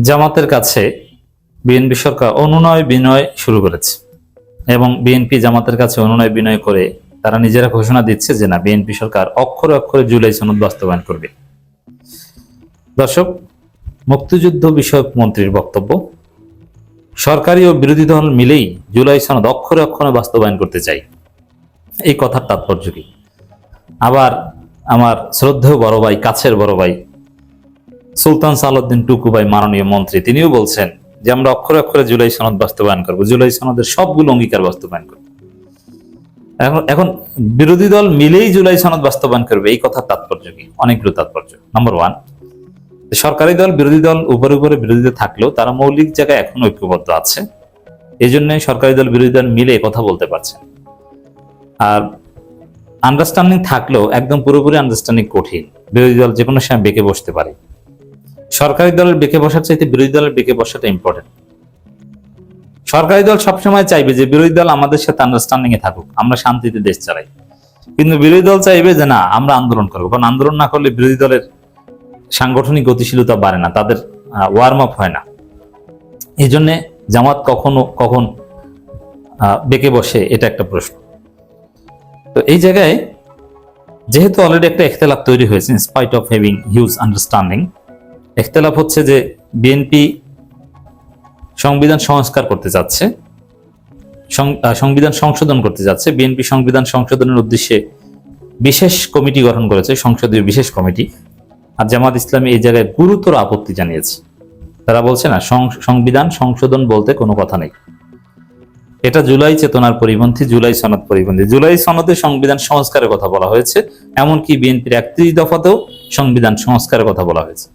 জামাতের কাছে বিএনপি সরকার অনুনয় বিনয় শুরু করেছে এবং বিএনপি জামাতের কাছে অনুনয় বিনয় করে তারা নিজেরা ঘোষণা দিচ্ছে যে না, বিএনপি সরকার অক্ষরে অক্ষরে জুলাই সনদ বাস্তবায়ন করবে। দর্শক, মুক্তিযুদ্ধ বিষয়ক মন্ত্রীর বক্তব্য, সরকারি ও বিরোধী দল মিলেই জুলাই সনদ অক্ষরে অক্ষরে বাস্তবায়ন করতে চাই, এই কথার তাৎপর্য কি? আবার আমার শ্রদ্ধেয় বড় ভাই, কাছের বড় ভাই সুলতান সালাউদ্দিন টুকু ভাই, মাননীয় মন্ত্রী, তিনিও বলছেন যে আমরা অক্ষরে অক্ষরে জুলাই সনদ বাস্তবায়ন করব, জুলাই সনদের সবগুলো অঙ্গীকার বাস্তবায়ন করব। এখন বিরোধী দল মিলেই জুলাই সনদ বাস্তবায়ন করবে, এই কথার তাৎপর্য কি? অনেকগুলো তাৎপর্য। নাম্বার ওয়ান, সরকারি দল বিরোধী দল উপরে উপরে বিরোধীতে থাকলেও তারা মৌলিক জায়গায় এখন ঐক্যবদ্ধ আছে, এই জন্য সরকারি দল বিরোধী দল মিলে কথা বলতে পারছে। আর আন্ডারস্ট্যান্ডিং থাকলেও একদম পুরোপুরি আন্ডারস্ট্যান্ডিং কঠিন, বিরোধী দল যে কোনো সময় বেঁকে বসতে পারে। সরকারি দলের বেঁকে বসার চাইতে বিরোধী দলের বেঁকে বসাটা ইম্পর্টেন্ট। সরকারি দল সবসময় চাইবে যে বিরোধী দল আমাদের সাথে আন্ডারস্ট্যান্ডিং এ থাকুক, আমরা শান্তিতে দেশ চালাই, কিন্তু বিরোধী দল চাইবে যে না, আমরা আন্দোলন করবো, কারণ আন্দোলন না করলে বিরোধী দলের সাংগঠনিক গতিশীলতা বাড়ে না, তাদের ওয়ার্ম আপ হয় না। এই জন্য জামাত কখন বেঁকে বসে, এটা একটা প্রশ্ন। তো এই জায়গায় যেহেতু অলরেডি একটা ইখতিলাফ তৈরি হয়েছে, in spite of having huge understanding, ইখতিলাফ হচ্ছে যে বিএনপি সংবিধান সংস্কার করতে যাচ্ছে, সংবিধান সংশোধন করতে যাচ্ছে। বিএনপি সংবিধান সংশোধনের উদ্দেশ্যে বিশেষ কমিটি গঠন করেছে, সংসদীয় বিশেষ কমিটি। আর জামাত ইসলামী এই জায়গায় গুরুতর আপত্তি জানিয়েছে। তারা বলছে না, সংবিধান সংশোধন বলতে কোনো কথা নেই, এটা জুলাই চেতনার পরিপন্থী, জুলাই সনদ পরিপন্থী। জুলাই সনদে সংবিধান সংস্কারের কথা বলা হয়েছে, এমনকি বিএনপির ৩১ দফাতেও সংবিধান সংস্কারের কথা বলা হয়েছে।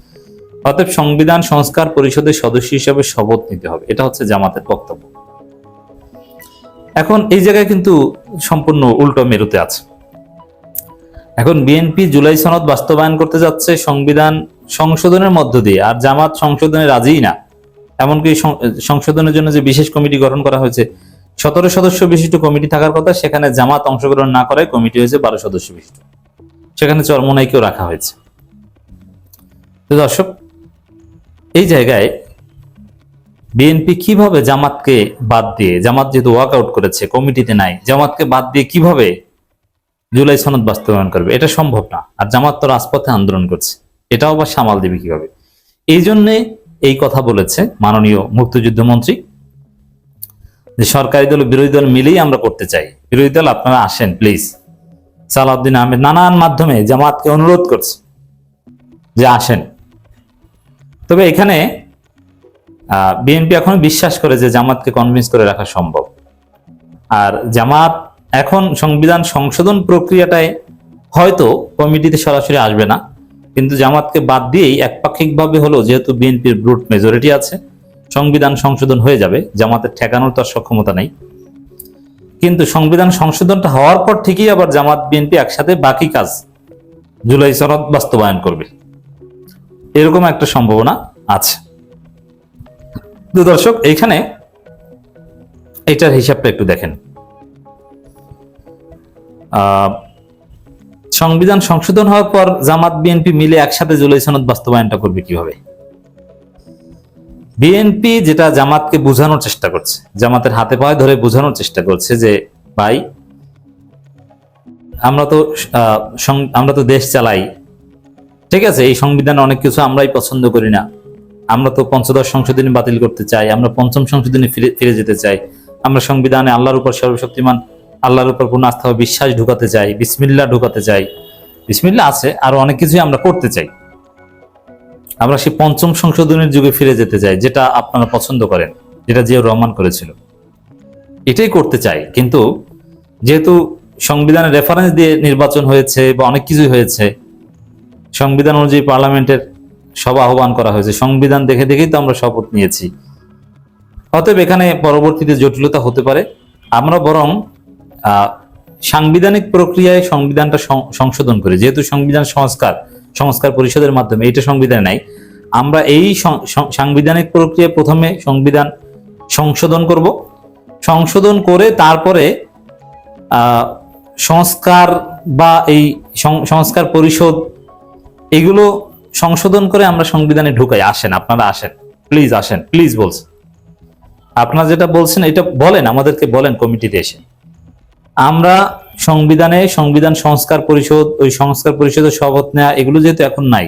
অতএব সংবিধান সংস্কার পরিষদের সদস্য হিসেবে শপথ নিতে হবে, এটা হচ্ছে জামাতের বক্তব্য। এখন এই জায়গায় কিন্তু সম্পূর্ণ উল্টো মেরুতে আছে। এখন বিএনপি জুলাই সনদ বাস্তবায়ন করতে যাচ্ছে সংবিধান সংশোধনের মধ্য দিয়ে, আর জামাত সংশোধনে রাজিই না। এমনকি সংশোধনের জন্য যে বিশেষ কমিটি গঠন করা হয়েছে, ১৭ সদস্য বিশিষ্ট কমিটি থাকার কথা, সেখানে জামাত অংশগ্রহণ না করায় কমিটি হয়েছে ১২ সদস্য বিশিষ্ট, সেখানে চরমোনাইকেও রাখা হয়েছে। তো দর্শক, এই জায়গায় বিএনপি কিভাবে জামাতকে বাদ দিয়ে, জামাত যেহেতু ওয়াক আউট করেছে, কমিটিতে নাই, জামাতকে বাদ দিয়ে কিভাবে জুলাই সনদ বাস্তবায়ন করবে? এটা সম্ভব না। আর জামাত তো রাজপথে আন্দোলন করছে, এটাও বা সামাল দিবে কিভাবে? এই জন্যে এই কথা বলেছে মাননীয় মুক্তিযুদ্ধ মন্ত্রী, যে সরকারি দল বিরোধী দল মিলেই আমরা করতে চাই, বিরোধী দল আপনারা আসেন প্লিজ। সালাউদ্দিন আহমেদ নানান মাধ্যমে জামাতকে অনুরোধ করছে যে আসেন। তবে এখানে বিএনপি এখন বিশ্বাস করে যে জামাতকে কনভিন্স করে রাখা সম্ভব। আর জামাত এখন সংবিধান সংশোধন প্রক্রিয়াটায় হয়তো কমিটিতে সরাসরি আসবে না, কিন্তু জামাতকে বাদ দিয়েই একপাক্ষিকভাবে হলো, যেহেতু বিএনপির ব্রুট মেজরিটি আছে, সংবিধান সংশোধন হয়ে যাবে। জামাতের ঠেকানোর তার সক্ষমতা নেই, কিন্তু সংবিধান সংশোধনটা হওয়ার পর ঠিকই আবার জামাত বিএনপি একসাথে বাকি কাজ জুলাই সনদ বাস্তবায়ন করবে, এরকম একটা সম্ভাবনা আছে। তো দর্শক, এইখানে এটার হিসাবটা একটু দেখেন। সংবিধান সংশোধন হওয়ার পর জামাত বিএনপি মিলে একসাথে জুলাই সনদ বাস্তবায়নটা করবে কিভাবে? বিএনপি যেটা জামাতকে বোঝানোর চেষ্টা করছে, জামাতের হাতে পায়ে ধরে বোঝানোর চেষ্টা করছে যে ভাই, আমরা তো দেশ চালাই, ঠিক আছে, এই সংবিধানে অনেক কিছু আমরাই পছন্দ করি না, আমরা তো পঞ্চদশ সংশোধনী বাতিল করতে চাই, আমরা পঞ্চম সংশোধনী ফিরে যেতে চাই, আমরা সংবিধানে আল্লাহর উপর সর্বশক্তিমান আল্লাহর উপর পূর্ণ আস্থা ও বিশ্বাস ঢুকাতে চাই, বিসমিল্লাহ ঢুকাতে চাই, বিসমিল্লাহ আছে, আরো অনেক কিছুই আমরা করতে চাই। আমরা সেই পঞ্চম সংশোধনের যুগে ফিরে যেতে চাই, যেটা আপনারা পছন্দ করেন, যেটা জিয়াউর রহমান করেছিল, এটাই করতে চাই। কিন্তু যেহেতু সংবিধানের রেফারেন্স দিয়ে নির্বাচন হয়েছে বা অনেক কিছুই হয়েছে, সংবিধান অনুযায়ী পার্লামেন্টের সভা আহ্বান করা হয়েছে, সংবিধান দেখে দেখেই তো আমরা শপথ নিয়েছি। অতএব এখানে পরবর্তীতে জটিলতা হতে পারে। আমরা বরং সাংবিধানিক প্রক্রিয়ায় সংবিধানটা সংশোধন করি, যেহেতু সংবিধান সংস্কার পরিষদের মাধ্যমে, এটা সংবিধান নাই, আমরা এই সাংবিধানিক প্রক্রিয়ায় প্রথমে সংবিধান সংশোধন করব, সংশোধন করে তারপরে সংস্কার বা এই সংস্কার পরিষদ, এগুলো সংশোধন করে আমরা সংবিধানে ঢুকাই। আসেন, আপনারা আসেন, প্লিজ আসেন, প্লিজ বলছে। আপনারা যেটা বলছেন এটা বলেন, আমাদেরকে বলেন কমিটিতে এসে। আমরা সংবিধান সংস্কার পরিষদ, ওই সংস্কার পরিষদের শপথ নেওয়া, এগুলো যেহেতু এখন নাই,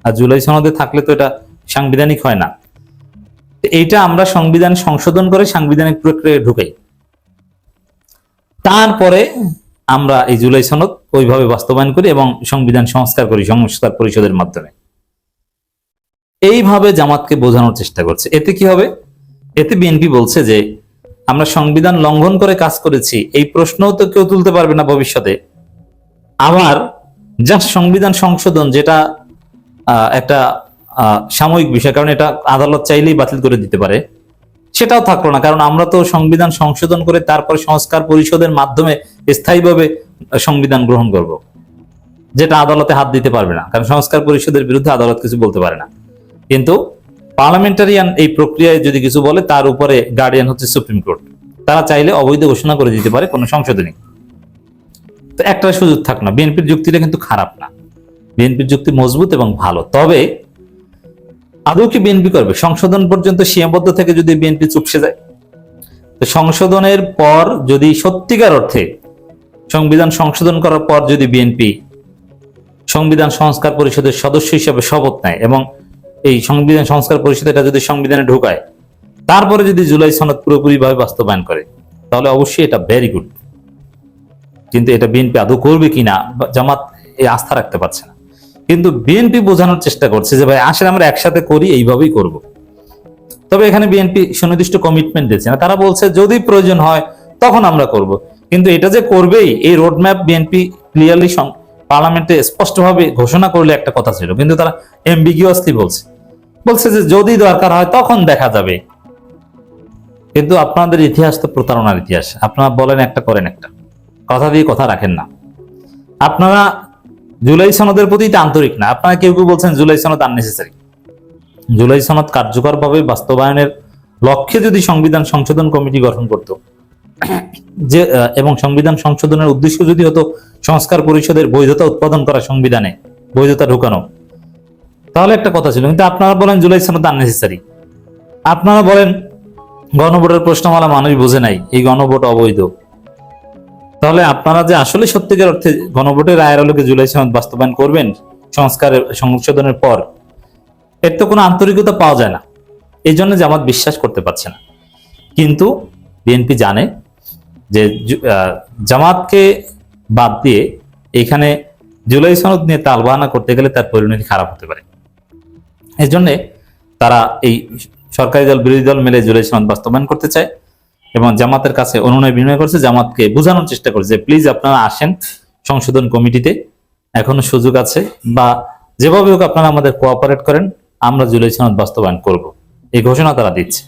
আর জুলাই সনদে থাকলে তো এটা সাংবিধানিক হয় না, এইটা আমরা সংবিধান সংশোধন করে সাংবিধানিক প্রক্রিয়ায় ঢুকাই, তারপরে আমরা এই জুলাই সনদ ওইভাবে বাস্তবায়ন করি এবং সংবিধান সংস্কার করি সংস্কার পরিষদের মাধ্যমে। এইভাবে জামাতকে বোঝানোর চেষ্টা করছে। এতে কি হবে? এতে বিএনপি বলছে যে আমরা সংবিধান লঙ্ঘন করে কাজ করেছি, এই প্রশ্নও তো কেউ তুলতে পারবে না ভবিষ্যতে। আবার জাস্ট সংবিধান সংশোধন, যেটা একটা সাময়িক বিষয়, কারণ এটা আদালত চাইলেই বাতিল করে দিতে পারে, সেটাও থাকলো না, কারণ আমরা তো সংবিধান সংশোধন করে তারপর সংস্কার পরিষদের মাধ্যমে স্থায়ীভাবে সংবিধান গ্রহণ করব, যেটা আদালতে হাত দিতে পারবে না, কারণ সংস্কার পরিষদের বিরুদ্ধে আদালত কিছু বলতে পারে না। কিন্তু পার্লামেন্টারিয়ান এই প্রক্রিয়ায় যদি কিছু বলে, তার উপরে গার্ডিয়ান হচ্ছে সুপ্রিম কোর্ট, তারা চাইলে অবৈধ ঘোষণা করে দিতে পারে কোনো সংশোধনী। তো একটা সুযোগ থাক না। বিএনপির যুক্তিটা কিন্তু খারাপ না, বিএনপির যুক্তি মজবুত এবং ভালো। তবে আদৌ কি বিএনপি করবে? সংশোধন পর্যন্ত সীমাবদ্ধ থেকে যদি বিএনপি চুপসে যায়, তো সংশোধনের পর যদি সত্যিকার অর্থে সংবিধান সংশোধন করার পর যদি বিএনপি সংবিধান সংস্কার পরিষদের সদস্য হিসেবে শপথ নেয় এবং এই সংবিধান সংস্কার পরিষদ এটা যদি সংবিধানে ঢোকায়, তারপরে যদি জুলাই সনদ পুরোপুরি ভাবে বাস্তবায়ন করে, তাহলে অবশ্যই এটা ভেরি গুড। কিন্তু এটা বিএনপি আদৌ করবে কিনা জামাত এই আস্থা রাখতে পারছে না। কিন্তু বিএনপি বোঝানোর চেষ্টা করছে যে ভাই আসলে আমরা একসাথে করি, এইভাবেই করব। তবে এখানে বিএনপি সুনির্দিষ্ট কমিটমেন্ট দিচ্ছে না, তারা বলছে যদি প্রয়োজন হয় তখন আমরা করব। কিন্তু এটা যে করবেই, এই রোডম্যাপ বিএনপি ক্লিয়ারলি পার্লামেন্টে স্পষ্টভাবে ঘোষণা করলে একটা কথা ছিল, কিন্তু তারা এমবিগিয়াসলি বলছে যে যদি দরকার হয় তখন দেখা যাবে। কিন্তু আপনাদের ইতিহাস তো প্রতারণার ইতিহাস, আপনারা বলেন একটা করেন একটা, কথা দিয়ে কথা রাখেন না। আপনারা জুলাই সনদের প্রতি আন্তরিক না। আপনারা কেউ কেউ বলছেন জুলাই সনদ আননেসেসারি। জুলাই সনদ কার্যকরভাবে বাস্তবায়নের লক্ষ্যে যদি সংবিধান সংশোধন কমিটি গঠন করত, যে এবং সংবিধান সংশোধনের উদ্দেশ্য যদি হতো সংস্কার পরিষদের বৈধতা উৎপাদন করা, সংবিধানে বৈধতা ঢুকানো, তাহলে একটা কথা ছিল। কিন্তু আপনারা বলেন জুলাই সনদ আননেসেসারি। আপনারা বলেন গণভোটের প্রশ্নমালা মানুষ বোঝে নাই, এই গণভোট অবৈধ। তাহলে আপনারা যে আসলে সত্যিকার অর্থে গণভোটের রায়ের আলোকে জুলাই সনদ বাস্তবায়ন করবেন সংস্কারের সংশোধনের পর, এর তো কোনো আন্তরিকতা পাওয়া যায় না। এই জন্য জামাত বিশ্বাস করতে পারছে না। কিন্তু বিএনপি জানে যে জামাতকে বাদ দিয়ে এখানে জুলাই সনদ নিয়ে তালবাহানা করতে গেলে তার পরিণতি খারাপ হতে পারে। এই জন্যে তারা এই সরকারি দল বিরোধী দল মিলে জুলাই সনদ বাস্তবায়ন করতে চায় এবং জামাতের কাছে অনুনয় বিনয় করছে, জামাতকে বোঝানোর চেষ্টা করছে যে প্লিজ আপনারা আসেন সংশোধন কমিটিতে, এখনো সুযোগ আছে, বা যেভাবে হোক আপনারা আমাদের কোঅপারেট করেন, আমরা জুলাই সনদ বাস্তবায়ন করব, এই ঘোষণা তারা দিচ্ছে।